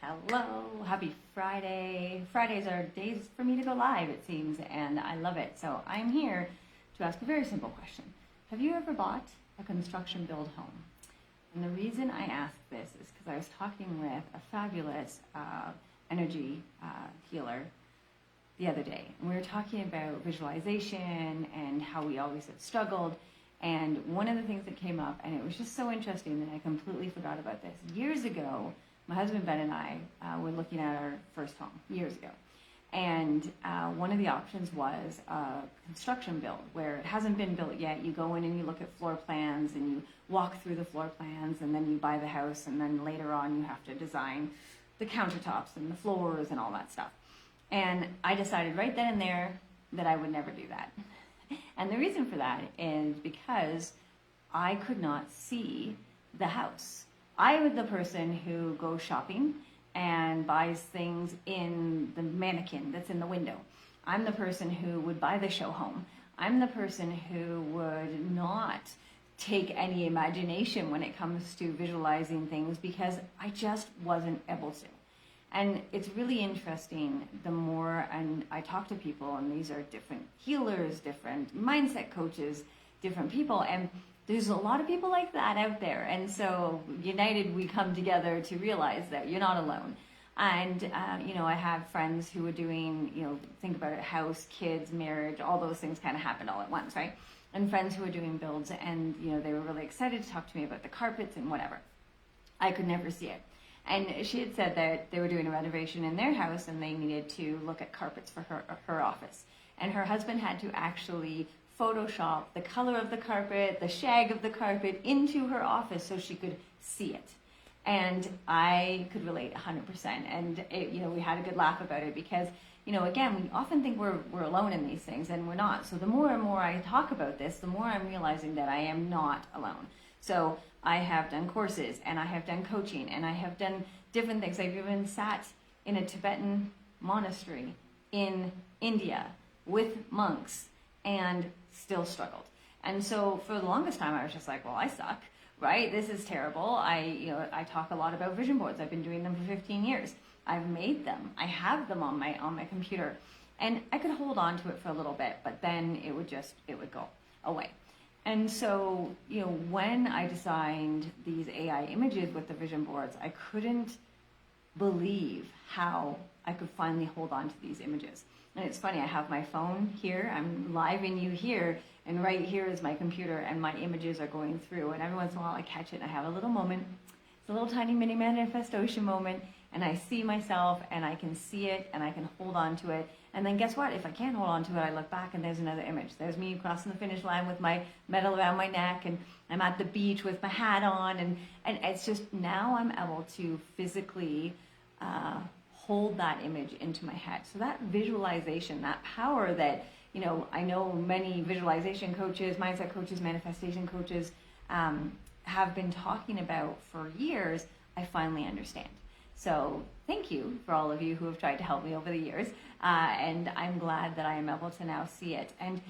Hello, happy Friday. Fridays are days for me to go live, it seems, and I love it. So I'm here to ask a very simple question. Have you ever bought a construction build home? And the reason I ask this is because I was talking with a fabulous energy healer the other day. And we were talking about visualization and how we always have struggled. And one of the things that came up, and it was just so interesting that I completely forgot about this. Years ago, my husband Ben and I were looking at our first home years ago. And one of the options was a construction build where it hasn't been built yet. You go in and you look at floor plans and you walk through the floor plans and then you buy the house, and then later on you have to design the countertops and the floors and all that stuff. And I decided right then and there that I would never do that. And the reason for that is because I could not see the house. I was the person who goes shopping and buys things in the mannequin that's in the window. I'm the person who would buy the show home. I'm the person who would not take any imagination when it comes to visualizing things because I just wasn't able to. And it's really interesting the more, and I talk to people, and these are different healers, different mindset coaches, different people, and there's a lot of people like that out there. And so united, we come together to realize that you're not alone. And, I have friends who are doing, think about it, house, kids, marriage, all those things kind of happened all at once, right? And friends who are doing builds, and, they were really excited to talk to me about the carpets and whatever. I could never see it. And she had said that they were doing a renovation in their house and they needed to look at carpets for her office. And her husband had to actually Photoshop the color of the carpet, the shag of the carpet into her office so she could see it. And I could relate 100%. And we had a good laugh about it because, again, we often think we're alone in these things, and we're not. So the more and more I talk about this, the more I'm realizing that I am not alone. So I have done courses, and I have done coaching, and I have done different things. I've even sat in a Tibetan monastery in India with monks and still struggled. And so for the longest time, I was just like, well, I suck, right? This is terrible. I talk a lot about vision boards. I've been doing them for 15 years. I've made them. I have them on my computer. And I could hold on to it for a little bit, but then it would go away. And so, when I designed these AI images with the vision boards, I couldn't believe how I could finally hold on to these images. And it's funny, I have my phone here, I'm live in you here, and right here is my computer, and my images are going through. And every once in a while I catch it and I have a little moment. It's a little tiny mini manifestation moment, and I see myself and I can see it and I can hold on to it. And then guess what? If I can't hold on to it, I look back and there's another image. There's me crossing the finish line with my medal around my neck, and I'm at the beach with my hat on, and it's just now I'm able to physically hold that image into my head. So that visualization, that power that, I know many visualization coaches, mindset coaches, manifestation coaches have been talking about for years, I finally understand. So thank you for all of you who have tried to help me over the years. And I'm glad that I am able to now see it. And,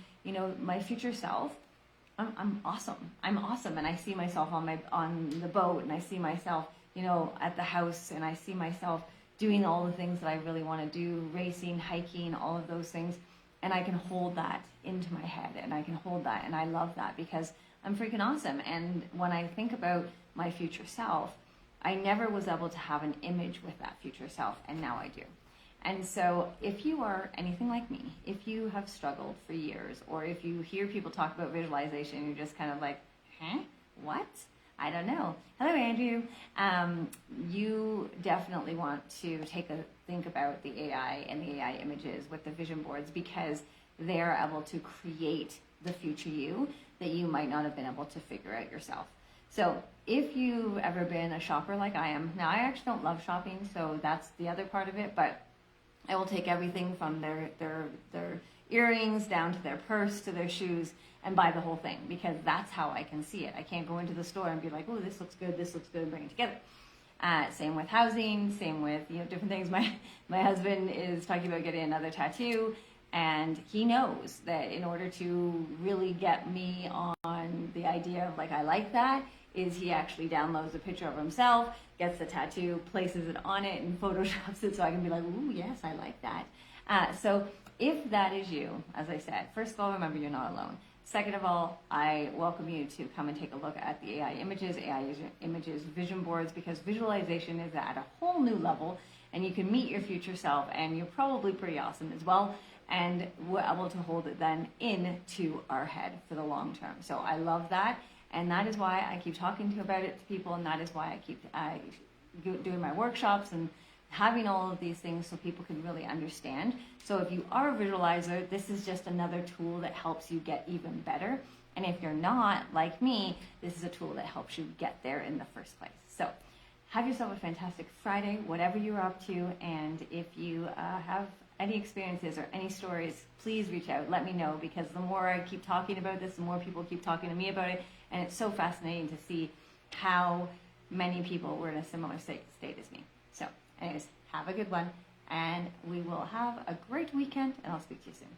my future self, I'm awesome. I'm awesome. And I see myself on the boat, and I see myself, at the house, and I see myself doing all the things that I really want to do, racing, hiking, all of those things. And I can hold that into my head, and I can hold that. And I love that because I'm freaking awesome. And when I think about my future self, I never was able to have an image with that future self, and now I do. And so if you are anything like me, if you have struggled for years, or if you hear people talk about visualization, you're just kind of like, what? I don't know. Hello, Andrew. You definitely want to think about the AI and the AI images with the vision boards, because they're able to create the future you that you might not have been able to figure out yourself. So if you've ever been a shopper like I am, now I actually don't love shopping, so that's the other part of it, but I will take everything from their earrings down to their purse to their shoes and buy the whole thing, because that's how I can see it. I can't go into the store and be like, oh, this looks good, and bring it together. Same with housing, same with different things. My husband is talking about getting another tattoo, and he knows that in order to really get me on the idea of like, I like that, is he actually downloads a picture of himself, gets the tattoo, places it on it, and photoshops it so I can be like, ooh, yes, I like that. So if that is you, as I said, first of all, remember you're not alone. Second of all, I welcome you to come and take a look at the AI images vision boards, because visualization is at a whole new level, and you can meet your future self, and you're probably pretty awesome as well, and we're able to hold it then into our head for the long term. So I love that, and that is why I keep talking about it to people, and that is why I keep doing my workshops and having all of these things so people can really understand. So if you are a visualizer, this is just another tool that helps you get even better. And if you're not, like me, this is a tool that helps you get there in the first place. So have yourself a fantastic Friday, whatever you're up to. And if you have any experiences or any stories, please reach out. Let me know, because the more I keep talking about this, the more people keep talking to me about it. And it's so fascinating to see how many people were in a similar state as me. So anyways, have a good one, and we will have a great weekend, and I'll speak to you soon.